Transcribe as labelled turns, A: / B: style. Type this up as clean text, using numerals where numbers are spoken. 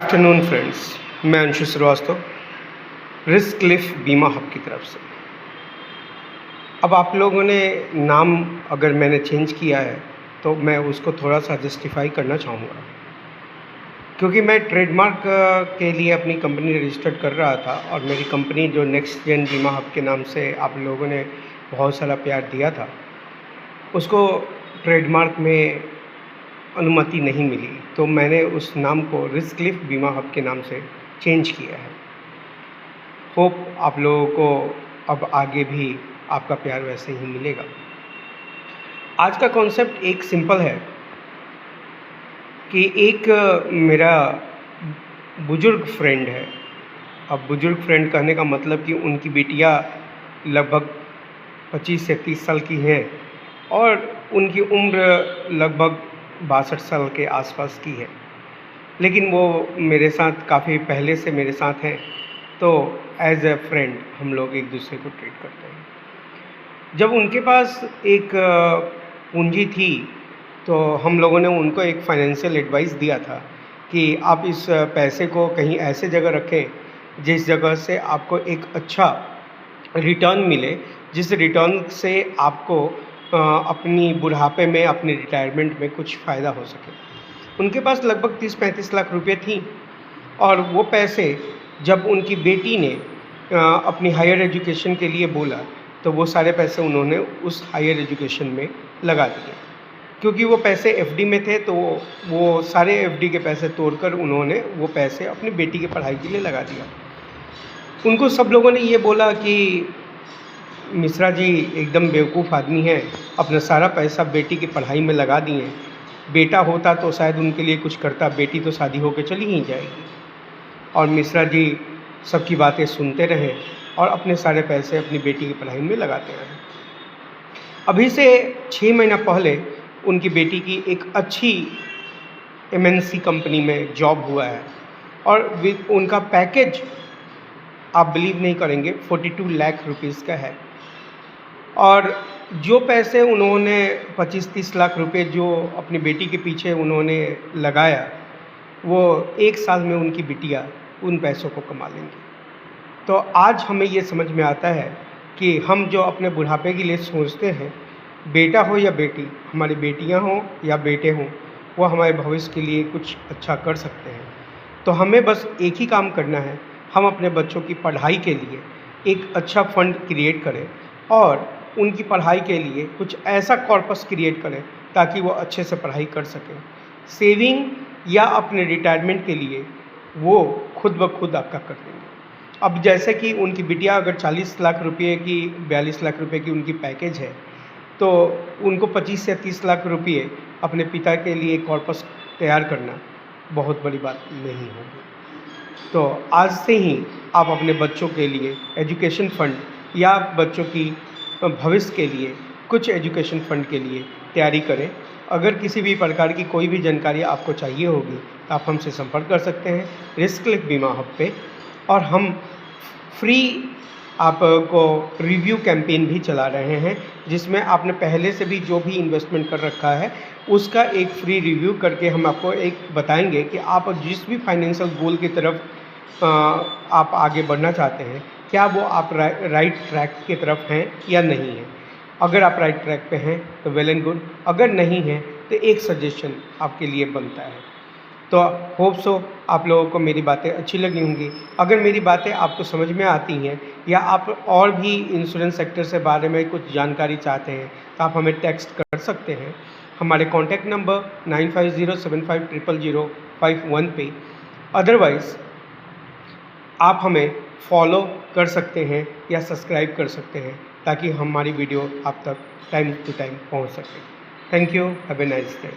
A: Afternoon friends, मैं Anshu Srivastava risk Cliff बीमा hub की तरफ से। अब आप लोगों ने नाम अगर मैंने चेंज किया है तो मैं उसको थोड़ा सा जस्टिफाई करना चाहूँगा, क्योंकि मैं ट्रेडमार्क के लिए अपनी कंपनी रजिस्टर्ड कर रहा था और मेरी कंपनी जो नेक्स्ट जेन बीमा हब के नाम से आप लोगों ने बहुत सारा प्यार दिया था, उसको ट्रेडमार्क में अनुमति नहीं मिली, तो मैंने उस नाम को रिस्क क्लिफ बीमा हब के नाम से चेंज किया है। होप आप लोगों को अब आगे भी आपका प्यार वैसे ही मिलेगा। आज का कॉन्सेप्ट एक सिंपल है कि एक मेरा बुजुर्ग फ्रेंड है। अब बुजुर्ग फ्रेंड कहने का मतलब कि उनकी बेटियां लगभग 25 से 30 साल की हैं और उनकी उम्र लगभग 62 साल के आसपास की है, लेकिन वो मेरे साथ काफ़ी पहले से मेरे साथ हैं, तो एज ए फ्रेंड हम लोग एक दूसरे को ट्रीट करते हैं। जब उनके पास एक पूंजी थी तो हम लोगों ने उनको एक फाइनेंशियल एडवाइस दिया था कि आप इस पैसे को कहीं ऐसे जगह रखें जिस जगह से आपको एक अच्छा रिटर्न मिले, जिस रिटर्न से आपको अपनी बुढ़ापे में, अपनी रिटायरमेंट में कुछ फ़ायदा हो सके। उनके पास लगभग 30-35 लाख रुपए थी और वो पैसे जब उनकी बेटी ने अपनी हायर एजुकेशन के लिए बोला तो वो सारे पैसे उन्होंने उस हायर एजुकेशन में लगा दिए। क्योंकि वो पैसे एफडी में थे तो वो सारे एफडी के पैसे तोड़कर उन्होंने वो पैसे अपनी बेटी की पढ़ाई के लिए लगा दिया। उनको सब लोगों ने ये बोला कि मिश्रा जी एकदम बेवकूफ़ आदमी हैं, अपना सारा पैसा बेटी की पढ़ाई में लगा दिए। बेटा होता तो शायद उनके लिए कुछ करता, बेटी तो शादी होकर चली ही जाएगी। और मिश्रा जी सबकी बातें सुनते रहे और अपने सारे पैसे अपनी बेटी की पढ़ाई में लगाते रहे। अभी से 6 महीना पहले उनकी बेटी की एक अच्छी एमएनसी कंपनी में जॉब हुआ है और उनका पैकेज आप बिलीव नहीं करेंगे 42 लाख रुपीज़ का है। और जो पैसे उन्होंने 25-30 लाख रुपए जो अपनी बेटी के पीछे उन्होंने लगाया, वो 1 साल में उनकी बिटिया उन पैसों को कमा लेंगी। तो आज हमें ये समझ में आता है कि हम जो अपने बुढ़ापे के लिए सोचते हैं, बेटा हो या बेटी, हमारी बेटियां हों या बेटे हों, वो हमारे भविष्य के लिए कुछ अच्छा कर सकते हैं। तो हमें बस एक ही काम करना है, हम अपने बच्चों की पढ़ाई के लिए एक अच्छा फंड क्रिएट करें और उनकी पढ़ाई के लिए कुछ ऐसा कॉर्पस क्रिएट करें ताकि वो अच्छे से पढ़ाई कर सकें। सेविंग या अपने रिटायरमेंट के लिए वो खुद ब खुद आपका कर देंगे। अब जैसे कि उनकी बिटिया अगर 40 लाख रुपये की 42 लाख रुपये की उनकी पैकेज है, तो उनको 25 से 30 लाख रुपये अपने पिता के लिए कॉर्पस तैयार करना बहुत बड़ी बात नहीं होगी। तो आज से ही आप अपने बच्चों के लिए एजुकेशन फ़ंड या बच्चों की भविष्य के लिए कुछ एजुकेशन फ़ंड के लिए तैयारी करें। अगर किसी भी प्रकार की कोई भी जानकारी आपको चाहिए होगी तो आप हमसे संपर्क कर सकते हैं रिस्क क्लिफ बीमा हब पे, और हम फ्री आपको रिव्यू कैंपेन भी चला रहे हैं, जिसमें आपने पहले से भी जो भी इन्वेस्टमेंट कर रखा है उसका एक फ्री रिव्यू करके हम आपको एक बताएंगे कि आप जिस भी फाइनेंशियल गोल की तरफ आप आगे बढ़ना चाहते हैं, क्या वो आप राइट ट्रैक की तरफ हैं या नहीं हैं। अगर आप राइट ट्रैक पे हैं तो वेल एंड गुड, अगर नहीं हैं तो एक सजेशन आपके लिए बनता है। तो होप सो आप लोगों को मेरी बातें अच्छी लगी होंगी। अगर मेरी बातें आपको समझ में आती हैं या आप और भी इंश्योरेंस सेक्टर से बारे में कुछ जानकारी चाहते हैं तो आप हमें टेक्स्ट कर सकते हैं हमारे कॉन्टैक्ट नंबर 9507500551 पे। अदरवाइज़ आप हमें फॉलो कर सकते हैं या सब्सक्राइब कर सकते हैं ताकि हमारी वीडियो आप तक टाइम टू टाइम पहुंच सके। Thank you, have a nice day.